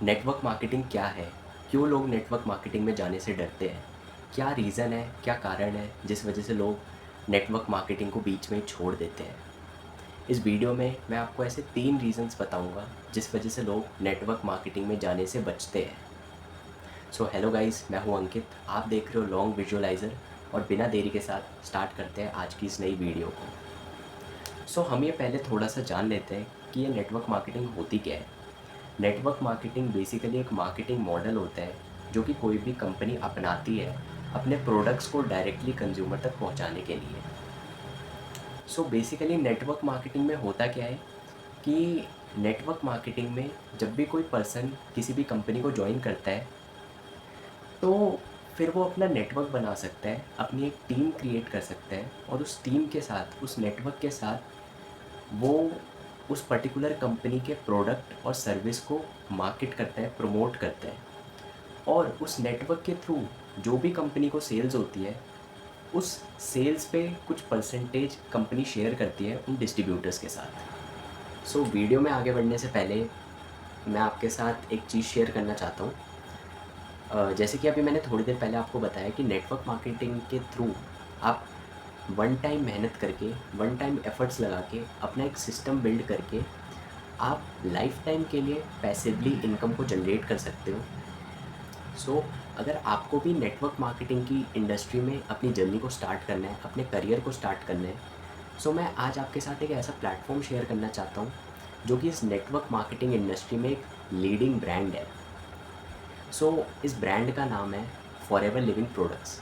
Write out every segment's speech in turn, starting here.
Network marketing क्या है? क्यों लोग नेटवर्क मार्केटिंग में जाने से डरते हैं? क्या रीज़न है, क्या कारण है जिस वजह से लोग नेटवर्क मार्केटिंग को बीच में ही छोड़ देते हैं? इस वीडियो में मैं आपको ऐसे 3 रीज़न्स बताऊंगा जिस वजह से लोग नेटवर्क मार्केटिंग में जाने से बचते हैं। सो हेलो गाइस, मैं हूं अंकित। आप देख रहे हो लॉन्ग विजुअलाइज़र और बिना देरी के साथ स्टार्ट करते हैं आज की इस नई वीडियो को। हम ये पहले थोड़ा सा जान लेते हैं कि ये नेटवर्क मार्केटिंग होती क्या है। नेटवर्क मार्केटिंग बेसिकली एक मार्केटिंग मॉडल होता है जो कि कोई भी कंपनी अपनाती है अपने प्रोडक्ट्स को डायरेक्टली कंज्यूमर तक पहुंचाने के लिए। बेसिकली नेटवर्क मार्केटिंग में होता क्या है कि नेटवर्क मार्केटिंग में जब भी कोई पर्सन किसी भी कंपनी को ज्वाइन करता है तो फिर वो अपना नेटवर्क बना सकता है, अपनी एक टीम क्रिएट कर सकता है और उस टीम के साथ, उस नेटवर्क के साथ वो उस पर्टिकुलर कंपनी के प्रोडक्ट और सर्विस को मार्केट करता है, प्रमोट करता है और उस नेटवर्क के थ्रू जो भी कंपनी को सेल्स होती है उस सेल्स पे कुछ परसेंटेज कंपनी शेयर करती है उन डिस्ट्रीब्यूटर्स के साथ। वीडियो में आगे बढ़ने से पहले मैं आपके साथ एक चीज़ शेयर करना चाहता हूँ। जैसे कि अभी मैंने थोड़ी देर पहले आपको बताया कि नेटवर्क मार्केटिंग के थ्रू आप वन टाइम मेहनत करके, वन टाइम एफर्ट्स लगा के, अपना एक सिस्टम बिल्ड करके आप लाइफ टाइम के लिए पैसिवली इनकम को जनरेट कर सकते हो। अगर आपको भी नेटवर्क मार्केटिंग की इंडस्ट्री में अपनी जर्नी को स्टार्ट करना है, अपने करियर को स्टार्ट करना है, मैं आज आपके साथ एक ऐसा प्लेटफॉर्म शेयर करना चाहता हूँ जो कि इस नेटवर्क मार्केटिंग इंडस्ट्री में एक लीडिंग ब्रांड है। इस ब्रांड का नाम है फॉरएवर लिविंग प्रोडक्ट्स।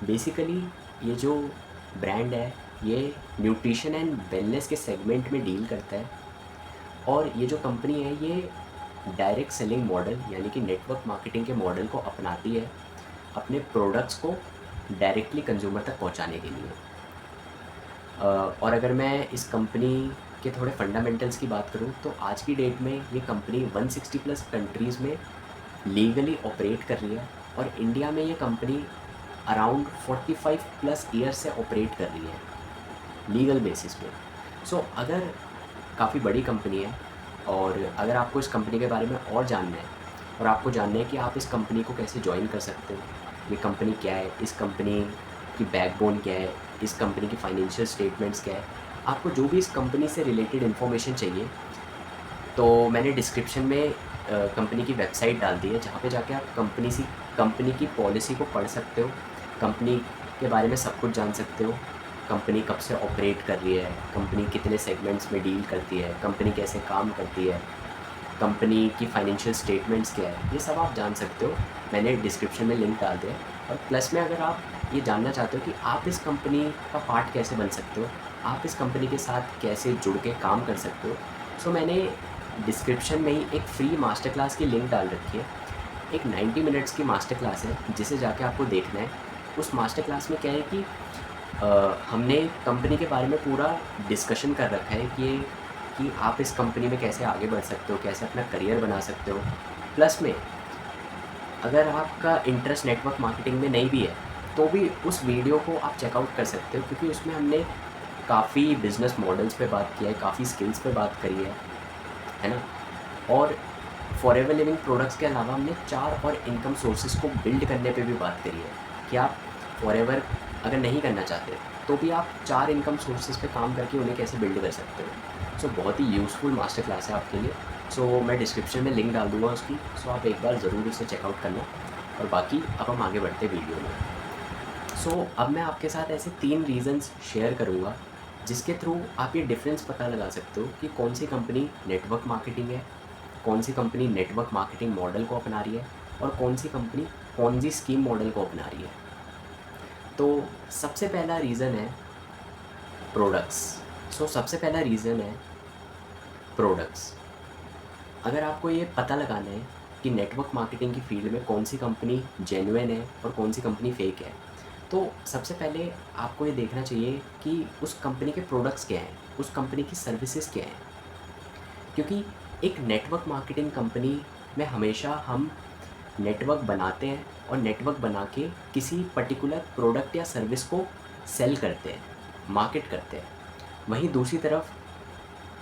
बेसिकली ये जो ब्रांड है ये न्यूट्रिशन एंड वेलनेस के सेगमेंट में डील करता है और ये जो कंपनी है ये डायरेक्ट सेलिंग मॉडल यानी कि नेटवर्क मार्केटिंग के मॉडल को अपनाती है अपने प्रोडक्ट्स को डायरेक्टली कंज्यूमर तक पहुंचाने के लिए। और अगर मैं इस कंपनी के थोड़े फंडामेंटल्स की बात करूं तो आज की डेट में ये कंपनी 160 प्लस कंट्रीज़ में लीगली ऑपरेट कर रही है और इंडिया में ये कंपनी अराउंड 45 प्लस ईयर से ऑपरेट कर रही है लीगल बेसिस पे। अगर काफ़ी बड़ी कंपनी है और अगर आपको इस कंपनी के बारे में और जानना है और आपको जानना है कि आप इस कंपनी को कैसे ज्वाइन कर सकते हो, ये कंपनी क्या है, इस कंपनी की बैकबोन क्या है, इस कंपनी की फाइनेंशियल स्टेटमेंट्स क्या है, आपको जो भी इस कंपनी से रिलेटेड इन्फॉर्मेशन चाहिए तो मैंने डिस्क्रिप्शन में कंपनी की वेबसाइट डाल दी है जहाँ पे जाके आप कंपनी की पॉलिसी को पढ़ सकते हो, कंपनी के बारे में सब कुछ जान सकते हो, कंपनी कब से ऑपरेट कर रही है, कंपनी कितने सेगमेंट्स में डील करती है, कंपनी कैसे काम करती है, कंपनी की फाइनेंशियल स्टेटमेंट्स क्या है, ये सब आप जान सकते हो। मैंने डिस्क्रिप्शन में लिंक डाल दिया और प्लस में अगर आप ये जानना चाहते हो कि आप इस कंपनी का पार्ट कैसे बन सकते हो, आप इस कंपनी के साथ कैसे जुड़ के काम कर सकते हो, मैंने डिस्क्रिप्शन में ही एक फ्री मास्टर क्लास की लिंक डाल रखी है। एक 90 मिनट्स की मास्टर क्लास है जिसे जाके आपको देखना है। उस मास्टर क्लास में क्या है कि हमने कंपनी के बारे में पूरा डिस्कशन कर रखा है कि आप इस कंपनी में कैसे आगे बढ़ सकते हो, कैसे अपना करियर बना सकते हो। प्लस में अगर आपका इंटरेस्ट नेटवर्क मार्केटिंग में नहीं भी है तो भी उस वीडियो को आप चेकआउट कर सकते हो क्योंकि उसमें हमने काफ़ी बिजनेस मॉडल्स पे बात किया है, काफ़ी स्किल्स पे बात करी है ना। और फॉरएवर लिविंग प्रोडक्ट्स के अलावा हमने 4 और इनकम सोर्सेज को बिल्ड करने पे भी बात करी है कि आप फॉरएवर अगर नहीं करना चाहते तो भी आप 4 इनकम सोर्सेज पे काम करके उन्हें कैसे बिल्ड कर सकते हो। बहुत ही यूज़फुल मास्टर क्लास है आपके लिए। मैं डिस्क्रिप्शन में लिंक डाल दूँगा उसकी। आप एक बार ज़रूर उसे चेकआउट करना और बाकी अब हम आगे बढ़ते वीडियो में। अब मैं आपके साथ ऐसे 3 रीज़न्स शेयर करूँगा जिसके थ्रू आप ये डिफरेंस पता लगा सकते हो कि कौन सी कंपनी नेटवर्क मार्केटिंग है, कौन सी कंपनी नेटवर्क मार्केटिंग मॉडल को अपना रही है और कौन सी कंपनी पोंजी स्कीम मॉडल को अपना रही है। सबसे पहला रीज़न है प्रोडक्ट्स। सबसे पहला रीज़न है प्रोडक्ट्स। अगर आपको ये पता लगाना है कि नेटवर्क मार्केटिंग की फील्ड में कौन सी कंपनी जेन्युइन है और कौन सी कंपनी फेक है तो सबसे पहले आपको ये देखना चाहिए कि उस कंपनी के प्रोडक्ट्स क्या हैं, उस कंपनी की सर्विसेज क्या हैं। क्योंकि एक नेटवर्क मार्केटिंग कंपनी में हमेशा हम नेटवर्क बनाते हैं और नेटवर्क बना के किसी पर्टिकुलर प्रोडक्ट या सर्विस को सेल करते हैं, मार्केट करते हैं। वहीं दूसरी तरफ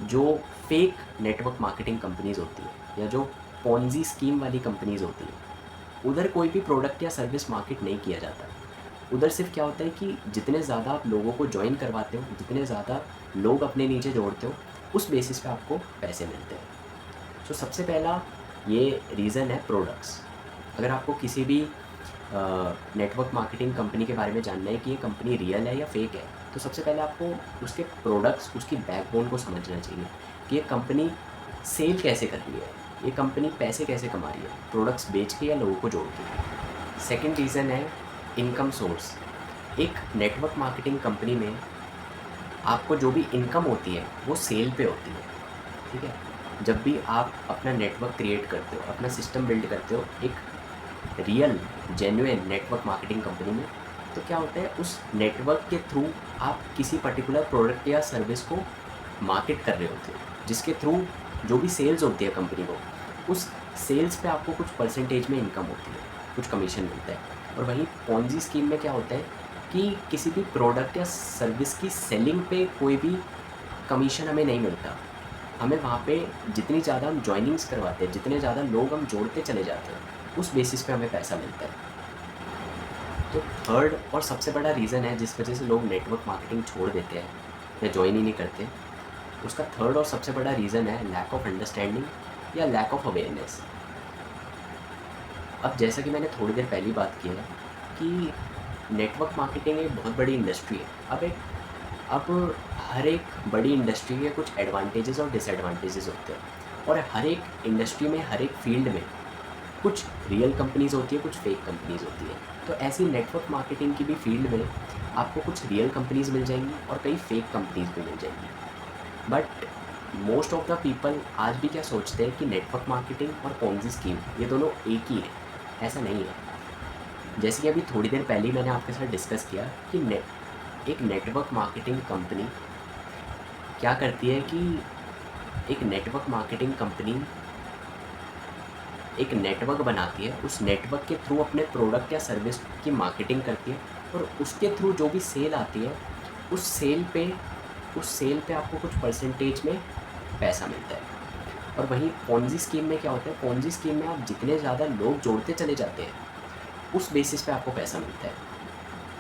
जो फेक नेटवर्क मार्केटिंग कंपनीज़ होती है या जो पोंजी स्कीम वाली कंपनीज़ होती हैं, उधर कोई भी प्रोडक्ट या सर्विस मार्केट नहीं किया जाता। उधर सिर्फ क्या होता है कि जितने ज़्यादा आप लोगों को जॉइन करवाते हो, जितने ज़्यादा लोग अपने नीचे जोड़ते हो, उस बेसिस पे आपको पैसे मिलते हैं। तो सबसे पहला ये रीज़न है प्रोडक्ट्स। अगर आपको किसी भी नेटवर्क मार्केटिंग कंपनी के बारे में जानना है कि ये कंपनी रियल है या फेक है, तो सबसे पहले आपको उसके प्रोडक्ट्स, उसकी बैकबोन को समझना चाहिए कि ये कंपनी सेल कैसे कर रही है, ये कंपनी पैसे कैसे कमा रही है, प्रोडक्ट्स बेच के या लोगों को जोड़ के। सेकेंड रीज़न है इनकम सोर्स। एक नेटवर्क मार्केटिंग कंपनी में आपको जो भी इनकम होती है वो सेल पे होती है, ठीक है। जब भी आप अपना नेटवर्क क्रिएट करते हो, अपना सिस्टम बिल्ड करते हो एक real genuine network marketing company में, तो क्या होता है उस नेटवर्क के थ्रू आप किसी पर्टिकुलर प्रोडक्ट या सर्विस को मार्केट कर रहे होते हो, जिसके थ्रू जो भी सेल्स होती है कंपनी को, उस सेल्स पे आपको कुछ परसेंटेज में इनकम होती है, कुछ कमीशन मिलता है। और वहीं पोंजी स्कीम में क्या होता है कि किसी भी प्रोडक्ट या सर्विस की सेलिंग पे कोई भी कमीशन हमें नहीं मिलता। हमें वहाँ पे जितनी ज़्यादा हम जॉइनिंग्स करवाते हैं, जितने ज़्यादा लोग हम जोड़ते चले जाते हैं, उस बेसिस पे हमें पैसा मिलता है। तो थर्ड और सबसे बड़ा रीज़न है जिस वजह से लोग नेटवर्क मार्केटिंग छोड़ देते हैं या ज्वाइन ही नहीं करते, उसका थर्ड और सबसे बड़ा रीज़न है लैक ऑफ अंडरस्टैंडिंग या लैक ऑफ अवेयरनेस। अब जैसा कि मैंने थोड़ी देर पहले बात की है कि नेटवर्क मार्केटिंग एक बहुत बड़ी इंडस्ट्री है। अब हर एक बड़ी इंडस्ट्री के कुछ एडवांटेजेस और डिसएडवांटेजेस होते हैं, और हर एक इंडस्ट्री में, हर एक फील्ड में कुछ रियल कंपनीज़ होती है, कुछ फेक कंपनीज़ होती है। तो ऐसी नेटवर्क मार्केटिंग की भी फील्ड में आपको कुछ रियल कंपनीज़ मिल जाएंगी और कई फेक कंपनीज़ भी मिल जाएंगी। But most of the people आज भी क्या सोचते हैं कि नेटवर्क मार्केटिंग और पोंजी स्कीम ये दोनों एक ही है। ऐसा नहीं है। जैसे कि अभी थोड़ी देर पहले ही मैंने आपके साथ डिस्कस किया कि एक नेटवर्क मार्केटिंग कंपनी क्या करती है कि एक नेटवर्क मार्केटिंग कंपनी एक नेटवर्क बनाती है, उस नेटवर्क के थ्रू अपने प्रोडक्ट या सर्विस की मार्केटिंग करती है, और उसके थ्रू जो भी सेल आती है उस सेल पे आपको कुछ परसेंटेज में पैसा मिलता है। और वहीं पोंजी स्कीम में क्या होता है, पोंजी स्कीम में आप जितने ज़्यादा लोग जोड़ते चले जाते हैं उस बेसिस पे आपको पैसा मिलता है।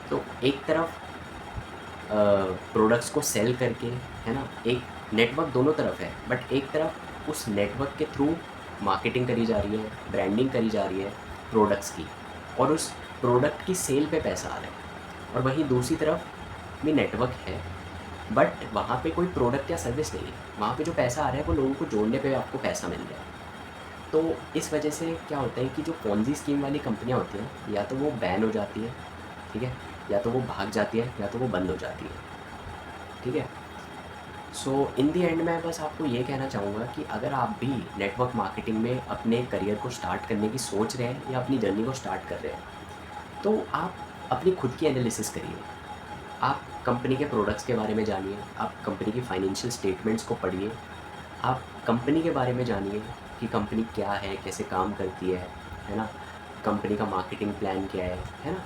तो एक तरफ प्रोडक्ट्स को सेल करके, है ना, एक नेटवर्क दोनों तरफ है, बट एक तरफ उस नेटवर्क के थ्रू मार्केटिंग करी जा रही है, ब्रांडिंग करी जा रही है प्रोडक्ट्स की, और उस प्रोडक्ट की सेल पे पैसा आ रहा है। और वहीं दूसरी तरफ भी नेटवर्क है, बट वहाँ पे कोई प्रोडक्ट या सर्विस नहीं है, वहाँ पे जो पैसा आ रहा है वो लोगों को जोड़ने पे आपको पैसा मिल रहा है। तो इस वजह से क्या होता है कि जो पोंजी स्कीम वाली कंपनियाँ होती हैं, या तो वो बैन हो जाती है, ठीक है, या तो वो भाग जाती है, या तो वो बंद हो जाती है, ठीक है। सो इन दी एंड मैं बस आपको ये कहना चाहूँगा कि अगर आप भी नेटवर्क मार्केटिंग में अपने करियर को स्टार्ट करने की सोच रहे हैं या अपनी जर्नी को स्टार्ट कर रहे हैं, तो आप अपनी खुद की एनालिसिस करिए। आप कंपनी के प्रोडक्ट्स के बारे में जानिए, आप कंपनी की फाइनेंशियल स्टेटमेंट्स को पढ़िए, आप कंपनी के बारे में जानिए कि कंपनी क्या है, कैसे काम करती है ना, कंपनी का मार्केटिंग प्लान क्या है ना,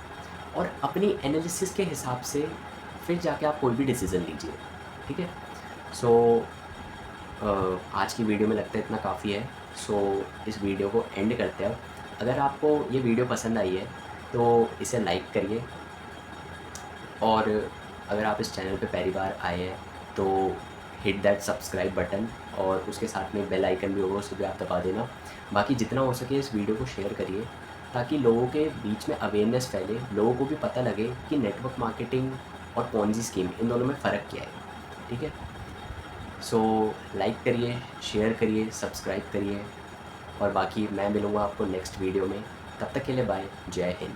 और अपनी एनालिसिस के हिसाब से फिर जाके आप कोई भी डिसीज़न लीजिए, ठीक है। सो आज की वीडियो में लगता है इतना काफ़ी है। सो इस वीडियो को एंड करते हैं। अगर आपको ये वीडियो पसंद आई है तो इसे लाइक करिए, और अगर आप इस चैनल पे पहली बार आए हैं तो हिट दैट सब्सक्राइब बटन, और उसके साथ में बेल आइकन भी होगा, उसे भी आप दबा देना। बाकी जितना हो सके इस वीडियो को शेयर करिए ताकि लोगों के बीच में अवेयरनेस फैले, लोगों को भी पता लगे कि नेटवर्क मार्केटिंग और पोंजी स्कीम इन दोनों में फ़र्क क्या है, ठीक है। सो लाइक करिए, शेयर करिए, सब्सक्राइब करिए, और बाकी मैं मिलूँगा आपको नेक्स्ट वीडियो में। तब तक के लिए बाय, जय हिंद।